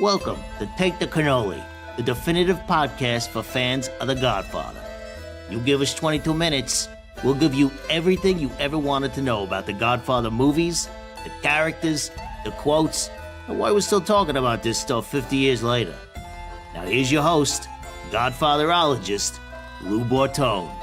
Welcome to Take the Cannoli, the definitive podcast for fans of The Godfather. You give us 22 minutes, we'll give you everything you ever wanted to know about The Godfather movies, the characters, the quotes, and why we're still talking about this stuff 50 years later. Now here's your host, Godfatherologist, Lou Bortone.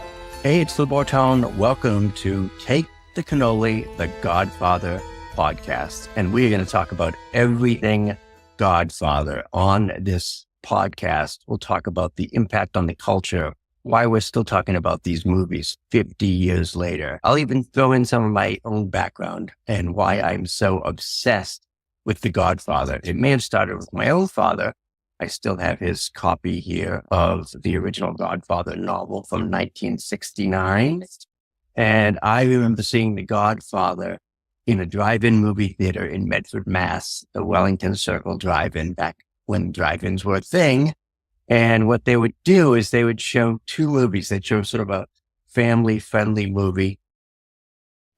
Hey, it's Lou Bortone. Welcome to Take the Cannoli, the Godfather podcast. And we're going to talk about everything Godfather on this podcast. We'll talk about the impact on the culture, why we're still talking about these movies 50 years later. I'll even throw in some of my own background and why I'm so obsessed with The Godfather. It may have started with my own father. I still have his copy here of the original Godfather novel from 1969. And I remember seeing The Godfather in a drive-in movie theater in Medford, Mass, the Wellington Circle drive-in, back when drive-ins were a thing. And what they would do is they would show two movies. They'd show sort of a family-friendly movie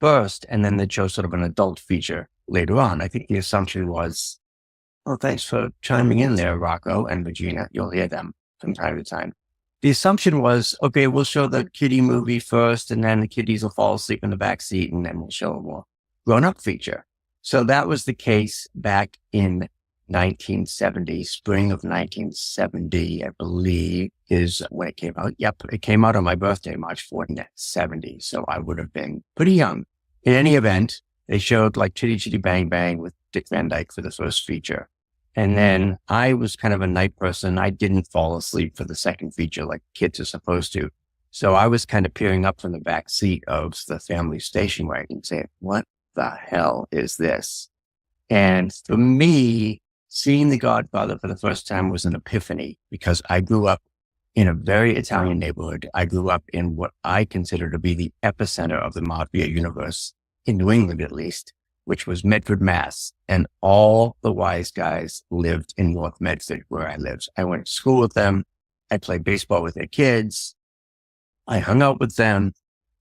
first, and then they'd show sort of an adult feature later on. I think the assumption was, oh, thanks for chiming in there, Rocco and Regina. You'll hear them from time to time. The assumption was, okay, we'll show the kiddie movie first, and then the kiddies will fall asleep in the back seat, and then we'll show a more grown-up feature. So that was the case back in 1970, spring of 1970, I believe, is when it came out. Yep, it came out on my birthday, March 4th, 1970. So I would have been pretty young. In any event, they showed like Chitty Chitty Bang Bang with Dick Van Dyke for the first feature. And then I was kind of a night person. I didn't fall asleep for the second feature like kids are supposed to. So I was kind of peering up from the back seat of the family station wagon saying, what the hell is this? And for me, seeing The Godfather for the first time was an epiphany because I grew up in a very Italian neighborhood. I grew up in what I consider to be the epicenter of the Mafia universe, in New England at least, which was Medford, Mass. And all the wise guys lived in North Medford where I lived. I went to school with them. I played baseball with their kids. I hung out with them,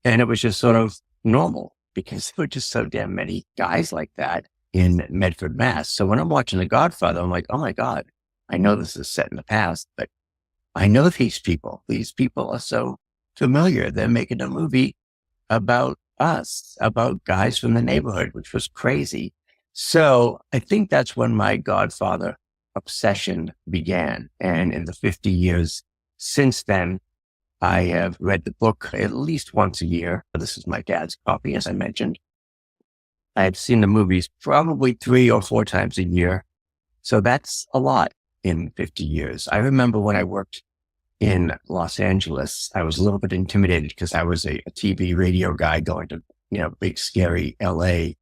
and it was just sort of normal because there were just so damn many guys like that in Medford, Mass. So when I'm watching The Godfather, I'm like, oh my God, I know this is set in the past, but I know these people. These people are so familiar. They're making a movie about us, about guys from the neighborhood, which was crazy. So I think that's when my Godfather obsession began. And in the 50 years since then, I have read the book at least once a year. This is my dad's copy, as I mentioned. I have seen the movies probably 3 or 4 times a year. So that's a lot in 50 years. I remember when I worked in Los Angeles, I was a little bit intimidated because I was a TV radio guy going to, big scary LA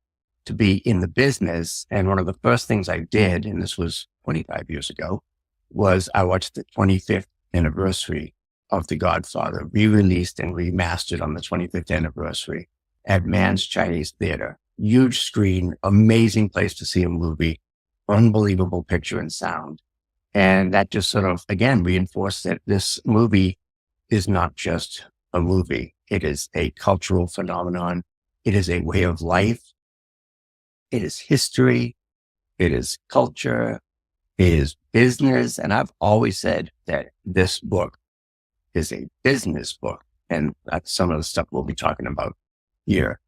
to be in the business. And one of the first things I did, and this was 25 years ago, was I watched the 25th anniversary of The Godfather, re-released and remastered on the 25th anniversary at Mann's Chinese Theater. Huge screen, amazing place to see a movie, unbelievable picture and sound. And that just sort of, again, reinforced that this movie is not just a movie. It is a cultural phenomenon. It is a way of life. It is history. It is culture. It is business. And I've always said that this book is a business book. And that's some of the stuff we'll be talking about here.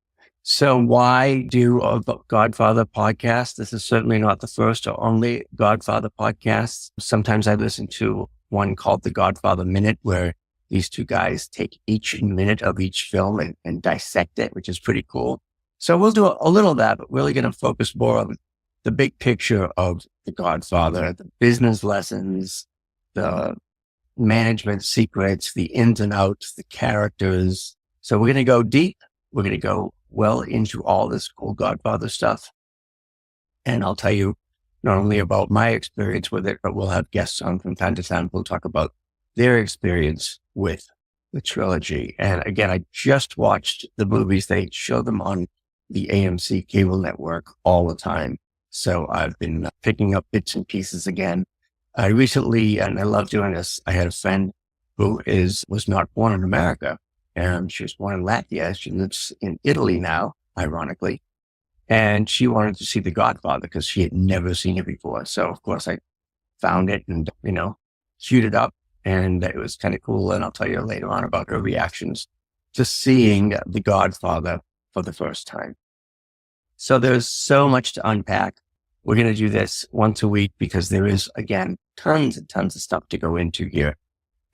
So why do a Godfather podcast? This is certainly not the first or only Godfather podcast. Sometimes I listen to one called The Godfather Minute, where these two guys take each minute of each film and dissect it, which is pretty cool. So we'll do a little of that, but really going to focus more on the big picture of The Godfather, the business lessons, the management secrets, the ins and outs, the characters. So we're going to go deep. We're going to go well into all this cool Godfather stuff. And I'll tell you not only about my experience with it, but we'll have guests on from time to time. We'll talk about their experience with the trilogy. And again, I just watched the movies. They show them on the AMC cable network all the time. So I've been picking up bits and pieces again. I recently, and I love doing this, I had a friend who was not born in America. And she was born in Latvia. She lives in Italy now, ironically. And she wanted to see The Godfather because she had never seen it before. So, of course, I found it and, queued it up. And it was kind of cool. And I'll tell you later on about her reactions to seeing The Godfather for the first time. So there's so much to unpack. We're going to do this once a week because there is, again, tons and tons of stuff to go into here.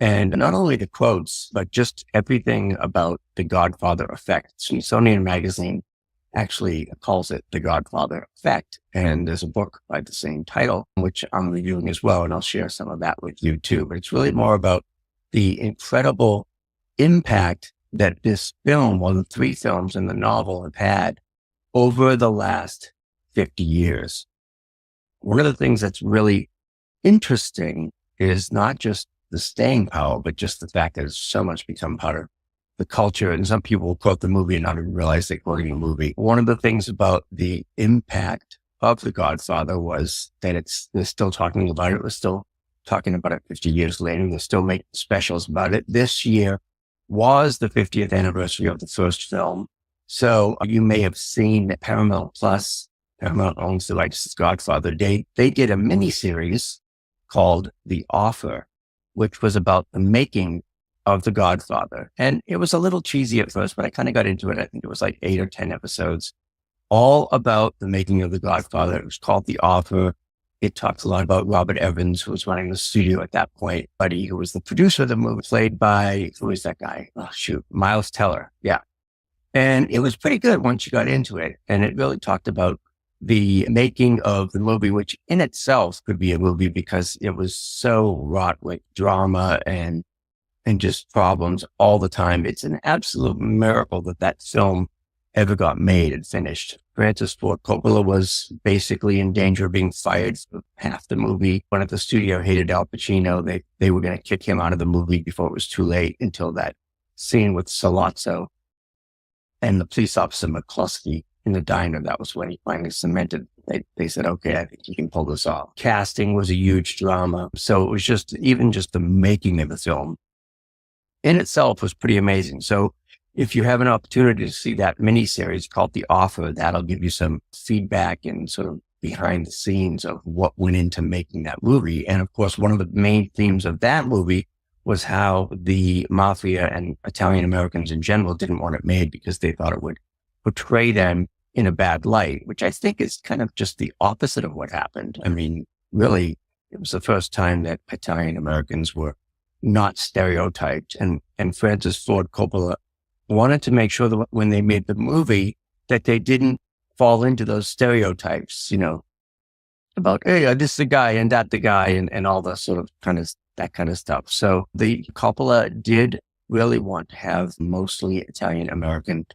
And not only the quotes, but just everything about the Godfather effect. Smithsonian Magazine actually calls it the Godfather effect. And there's a book by the same title, which I'm reviewing as well. And I'll share some of that with you too. But it's really more about the incredible impact that this film, or the 3 films in the novel, have had over the last 50 years. One of the things that's really interesting is not just the staying power, but just the fact that it's so much become part of the culture. And some people will quote the movie and not even realize they're quoting a movie. One of the things about the impact of The Godfather was that they're still talking about it. We're still talking about it 50 years later. They're still making specials about it. This year was the 50th anniversary of the first film. So you may have seen Paramount Plus. Paramount owns the rights to Godfather. They did a miniseries called The Offer, which was about the making of The Godfather. And it was a little cheesy at first, but I kind of got into it. I think it was like 8 or 10 episodes, all about the making of The Godfather. It was called The Offer. It talks a lot about Robert Evans, who was running the studio at that point, Buddy, who was the producer of the movie, played by, who is that guy? Oh, shoot, Miles Teller. Yeah. And it was pretty good once you got into it. And it really talked about the making of the movie, which in itself could be a movie because it was so wrought with drama and just problems all the time. It's an absolute miracle that film ever got made and finished. Francis Ford Coppola was basically in danger of being fired for half the movie. When at the studio hated Al Pacino, they were going to kick him out of the movie before it was too late, until that scene with Sollozzo and the police officer McCluskey in the diner. That was when he finally cemented. They said, okay, I think you can pull this off. Casting was a huge drama. So it was just the making of the film in itself was pretty amazing. So if you have an opportunity to see that miniseries called The Offer, that'll give you some feedback and sort of behind the scenes of what went into making that movie. And of course, one of the main themes of that movie was how the mafia and Italian Americans in general didn't want it made because they thought it would portray them in a bad light, which I think is kind of just the opposite of what happened. I mean, really, it was the first time that Italian Americans were not stereotyped. And Francis Ford Coppola wanted to make sure that when they made the movie, that they didn't fall into those stereotypes, about, hey, this the guy and that the guy and all the sort of that kind of stuff. So the Coppola did really want to have mostly Italian American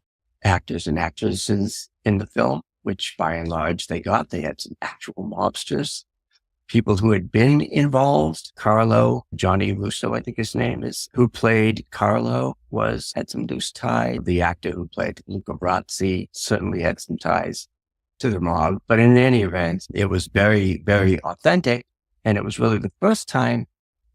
actors and actresses in the film, which by and large they got. They had some actual mobsters, people who had been involved. Carlo, Johnny Russo, I think his name is, who played Carlo, had some loose tie. The actor who played Luca Brasi certainly had some ties to the mob. But in any event, it was very, very authentic. And it was really the first time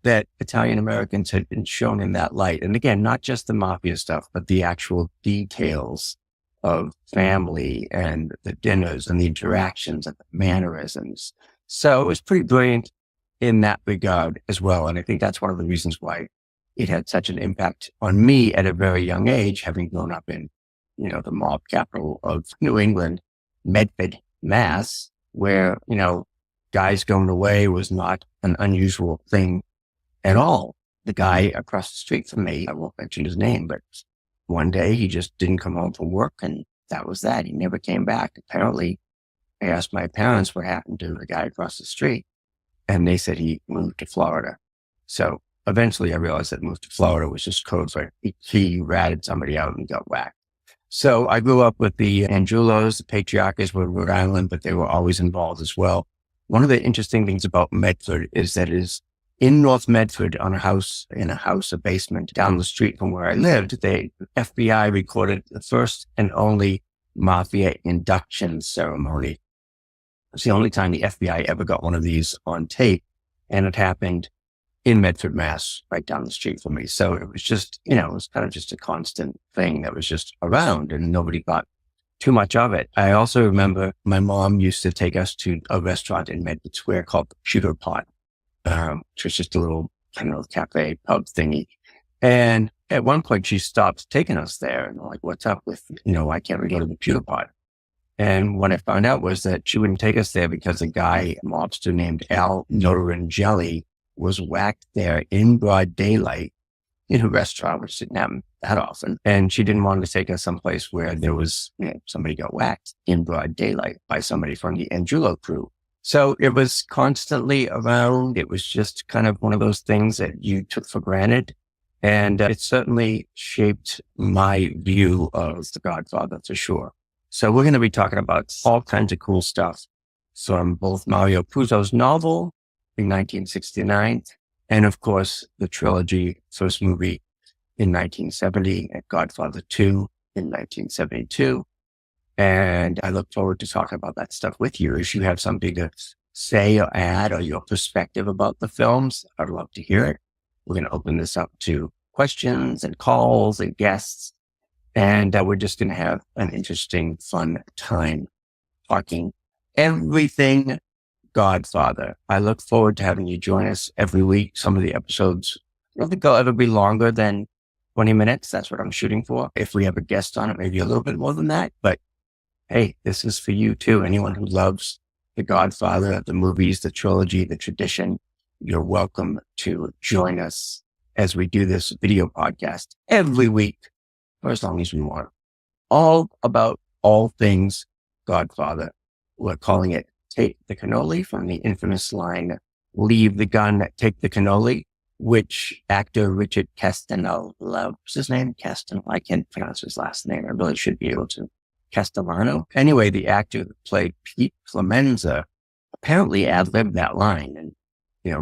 that Italian Americans had been shown in that light. And again, not just the mafia stuff, but the actual details of family and the dinners and the interactions and the mannerisms. So it was pretty brilliant in that regard as well. And I think that's one of the reasons why it had such an impact on me at a very young age, having grown up in, the mob capital of New England, Medford, Mass, where, guys going away was not an unusual thing at all. The guy across the street from me, I won't mention his name, but one day he just didn't come home from work, and that was that. He never came back. Apparently, I asked my parents what happened to the guy across the street, and they said he moved to Florida. So eventually I realized that move to Florida was just code for he ratted somebody out and got whacked. So I grew up with the Angelos. The Patriarchs were Rhode Island, but they were always involved as well. One of the interesting things about Medford is that it is in North Medford in a basement down the street from where I lived. The FBI recorded the first and only mafia induction ceremony. It's the only time the FBI ever got one of these on tape, and it happened in Medford, Mass, right down the street from me. So it was just, it was kind of just a constant thing that was just around, and nobody thought too much of it. I also remember my mom used to take us to a restaurant in Medford Square called the Pewter Pot. which was just a little, I don't know, cafe pub thingy. And at one point she stopped taking us there, and I'm like, what's up with, why can't we go to the pewter pot? And what I found out was that she wouldn't take us there because a guy, a mobster named Al Notarangelli, was whacked there in broad daylight in a restaurant, which didn't happen that often. And she didn't want to take us someplace where there was, somebody got whacked in broad daylight by somebody from the Angulo crew. So it was constantly around. It was just kind of one of those things that you took for granted. And it certainly shaped my view of The Godfather for sure. So we're going to be talking about all kinds of cool stuff from both Mario Puzo's novel in 1969 and, of course, the trilogy, first movie in 1970 and Godfather 2 in 1972. And I look forward to talking about that stuff with you. If you have something to say or add or your perspective about the films, I'd love to hear it. We're going to open this up to questions and calls and guests. And we're just going to have an interesting, fun time talking everything Godfather. I look forward to having you join us every week. Some of the episodes, I don't think they'll ever be longer than 20 minutes. That's what I'm shooting for. If we have a guest on it, maybe a little bit more than that. But hey, this is for you too. Anyone who loves The Godfather, the movies, the trilogy, the tradition, you're welcome to join us as we do this video podcast every week for as long as we want. All about all things Godfather. We're calling it Take the Cannoli, from the infamous line, leave the gun, take the cannoli, which actor Richard Castellano, what's his name? Castellano. I can't pronounce his last name. I really should be able to. Castellano. Anyway, the actor that played Pete Clemenza apparently ad-libbed that line. And,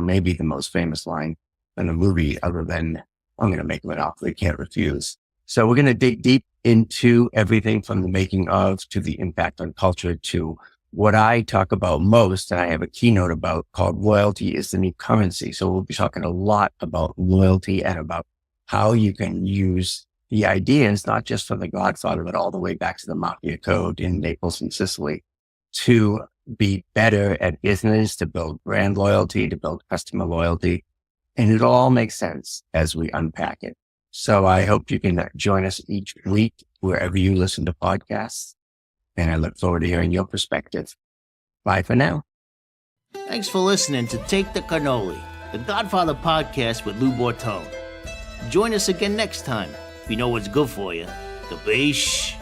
maybe the most famous line in the movie, other than, I'm going to make him an offer he can't refuse. So we're going to dig deep into everything from the making of to the impact on culture to what I talk about most, and I have a keynote about, called Loyalty is the New Currency. So we'll be talking a lot about loyalty and about how you can use the ideas, not just from The Godfather, but all the way back to the Mafia Code in Naples and Sicily, to be better at business, to build brand loyalty, to build customer loyalty. And it all makes sense as we unpack it. So I hope you can join us each week wherever you listen to podcasts. And I look forward to hearing your perspective. Bye for now. Thanks for listening to Take the Cannoli, the Godfather podcast with Lou Bortone. Join us again next time. We know what's good for you. Capiche?